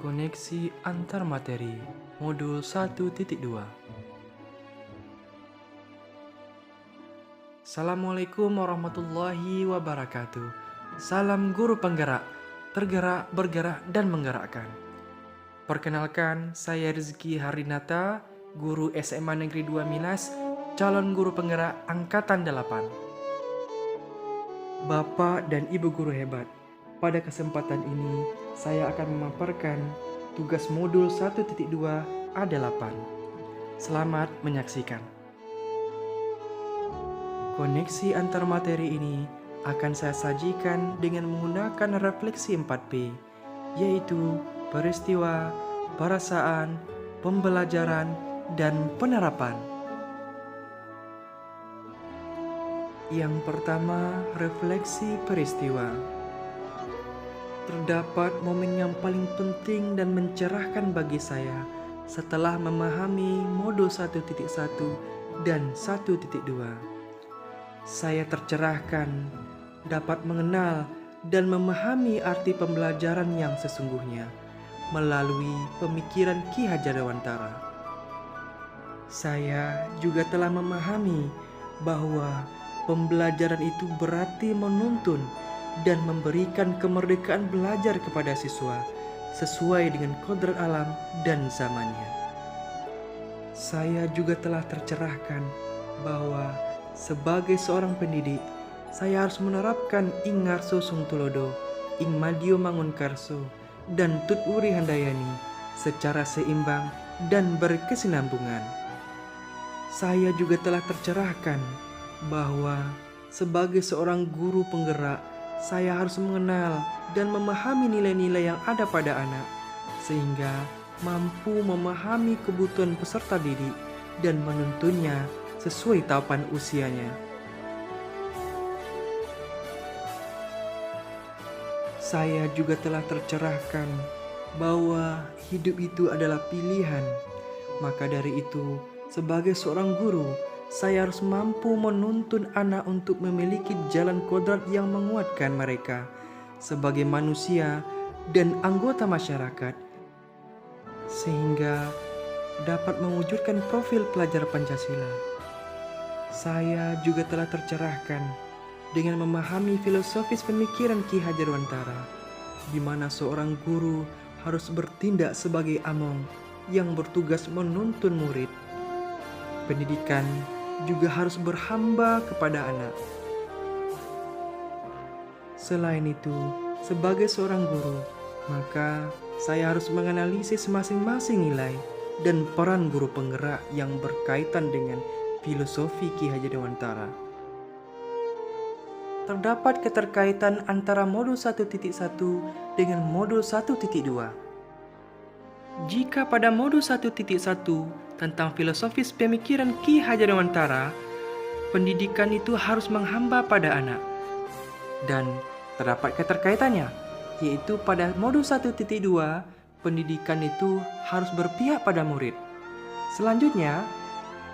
Koneksi antar materi modul 1.2. Assalamualaikum warahmatullahi wabarakatuh. Salam guru penggerak, tergerak, bergerak, dan menggerakkan. Perkenalkan, saya Rizky Harinata, guru SMA Negeri 2 Milas, calon guru penggerak Angkatan 8. Bapak dan Ibu guru hebat, pada kesempatan ini saya akan memaparkan tugas modul 1.2 A8. Selamat menyaksikan. Koneksi antar materi ini akan saya sajikan dengan menggunakan refleksi 4P, yaitu peristiwa, perasaan, pembelajaran, dan penerapan. Yang pertama, refleksi peristiwa. Terdapat momen yang paling penting dan mencerahkan bagi saya setelah memahami modul 1.1 dan 1.2. Saya tercerahkan, dapat mengenal dan memahami arti pembelajaran yang sesungguhnya melalui pemikiran Ki Hajar Dewantara. Saya juga telah memahami bahwa pembelajaran itu berarti menuntun dan memberikan kemerdekaan belajar kepada siswa sesuai dengan kodrat alam dan zamannya. Saya juga telah tercerahkan bahwa sebagai seorang pendidik, saya harus menerapkan Ing Ngarso Sung Tulodo, Ing Madio Mangunkarso, dan Tut Wuri Handayani secara seimbang dan berkesinambungan. Saya juga telah tercerahkan bahwa sebagai seorang guru penggerak, saya harus mengenal dan memahami nilai-nilai yang ada pada anak, sehingga mampu memahami kebutuhan peserta didik dan menuntunnya sesuai tahapan usianya. Saya juga telah tercerahkan bahwa hidup itu adalah pilihan. Maka dari itu, sebagai seorang guru, saya harus mampu menuntun anak untuk memiliki jalan kodrat yang menguatkan mereka sebagai manusia dan anggota masyarakat, sehingga dapat mewujudkan profil pelajar Pancasila. Saya juga telah tercerahkan dengan memahami filosofis pemikiran Ki Hajar Dewantara, di mana seorang guru harus bertindak sebagai among yang bertugas menuntun murid. Pendidikan juga harus berhamba kepada anak. Selain itu, sebagai seorang guru, maka saya harus menganalisis masing-masing nilai dan peran guru penggerak yang berkaitan dengan filosofi Ki Hajar Dewantara. Terdapat keterkaitan antara modul 1.1 dengan modul 1.2. Jika pada modul 1.1 tentang filosofis pemikiran Ki Hajar Dewantara, pendidikan itu harus menghamba pada anak. Dan terdapat keterkaitannya, yaitu pada modul 1.2, pendidikan itu harus berpihak pada murid. Selanjutnya,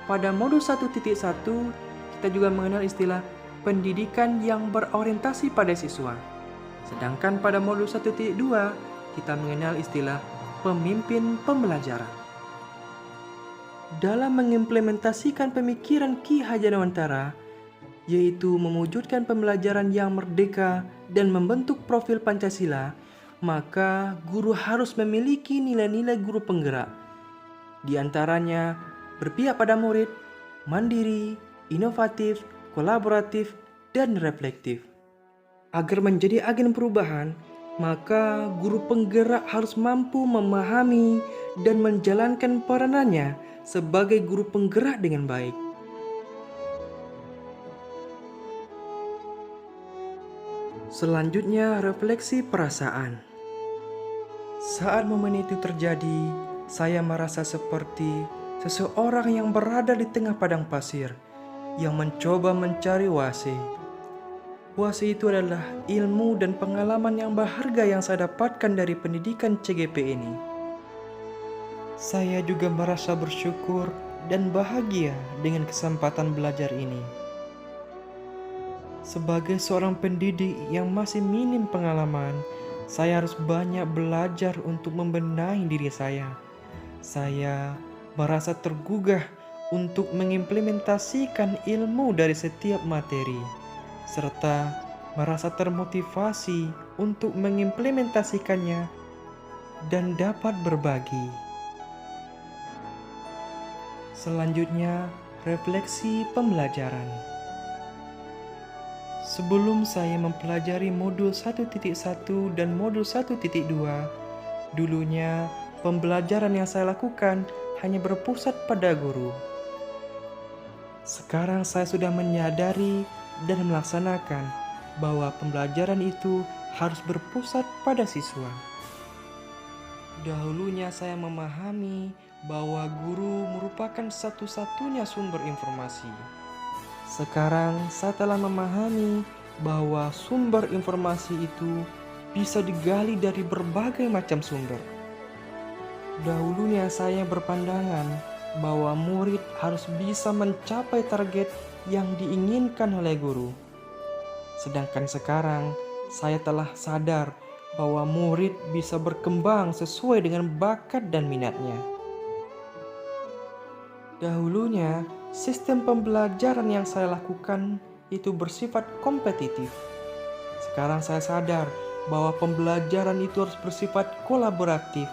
pada modul 1.1, kita juga mengenal istilah pendidikan yang berorientasi pada siswa. Sedangkan pada modul 1.2, kita mengenal istilah pemimpin pembelajaran. Dalam mengimplementasikan pemikiran Ki Hajar Dewantara, yaitu mewujudkan pembelajaran yang merdeka dan membentuk profil Pancasila, maka guru harus memiliki nilai-nilai guru penggerak. Di antaranya berpihak pada murid, mandiri, inovatif, kolaboratif, dan reflektif. Agar menjadi agen perubahan, maka guru penggerak harus mampu memahami dan menjalankan peranannya sebagai guru penggerak dengan baik. Selanjutnya, refleksi perasaan. Saat momen itu terjadi, saya merasa seperti seseorang yang berada di tengah padang pasir yang mencoba mencari wasi. Wasi itu adalah ilmu dan pengalaman yang berharga yang saya dapatkan dari pendidikan CGP ini. Saya juga merasa bersyukur dan bahagia dengan kesempatan belajar ini. Sebagai seorang pendidik yang masih minim pengalaman, Saya harus banyak belajar untuk membenahi diri saya. Saya merasa tergugah untuk mengimplementasikan ilmu dari setiap materi, serta merasa termotivasi untuk mengimplementasikannya dan dapat berbagi. Selanjutnya, refleksi pembelajaran. Sebelum saya mempelajari modul 1.1 dan modul 1.2, dulunya pembelajaran yang saya lakukan hanya berpusat pada guru. Sekarang saya sudah menyadari dan melaksanakan bahwa pembelajaran itu harus berpusat pada siswa. Dahulunya saya memahami bahwa guru merupakan satu-satunya sumber informasi. Sekarang saya telah memahami bahwa sumber informasi itu bisa digali dari berbagai macam sumber. Dahulunya saya berpandangan bahwa murid harus bisa mencapai target yang diinginkan oleh guru. Sedangkan sekarang saya telah sadar bahwa murid bisa berkembang sesuai dengan bakat dan minatnya. Dahulunya, sistem pembelajaran yang saya lakukan itu bersifat kompetitif. Sekarang saya sadar bahwa pembelajaran itu harus bersifat kolaboratif,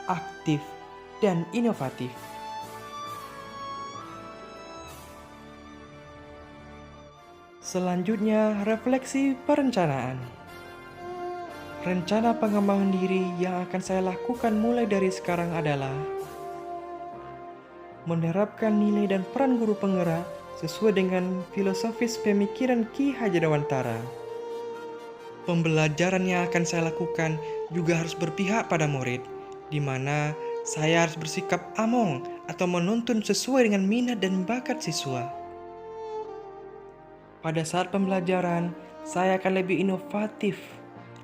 aktif, dan inovatif. Selanjutnya, refleksi perencanaan. Rencana pengembangan diri yang akan saya lakukan mulai dari sekarang adalah menerapkan nilai dan peran guru penggerak sesuai dengan filosofis pemikiran Ki Hajar Dewantara. Pembelajaran yang akan saya lakukan juga harus berpihak pada murid, di mana saya harus bersikap among atau menuntun sesuai dengan minat dan bakat siswa. Pada saat pembelajaran, saya akan lebih inovatif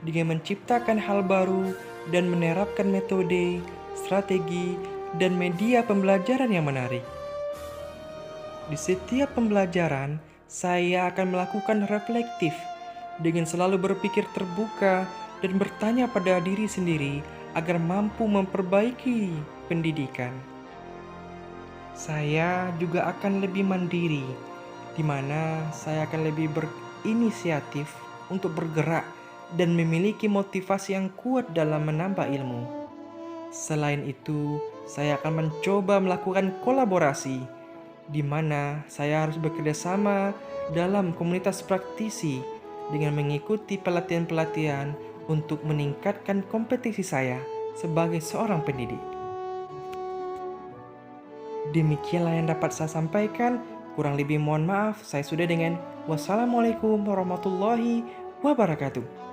dengan menciptakan hal baru dan menerapkan metode, strategi, dan media pembelajaran yang menarik. Di setiap pembelajaran, saya akan melakukan reflektif dengan selalu berpikir terbuka dan bertanya pada diri sendiri agar mampu memperbaiki pendidikan. Saya juga akan lebih mandiri, di mana saya akan lebih berinisiatif untuk bergerak dan memiliki motivasi yang kuat dalam menambah ilmu. Selain itu, saya akan mencoba melakukan kolaborasi, di mana saya harus bekerja sama dalam komunitas praktisi dengan mengikuti pelatihan-pelatihan untuk meningkatkan kompetisi saya sebagai seorang pendidik. Demikianlah yang dapat saya sampaikan. Kurang lebih mohon maaf. Saya sudah dengan wassalamualaikum warahmatullahi wabarakatuh.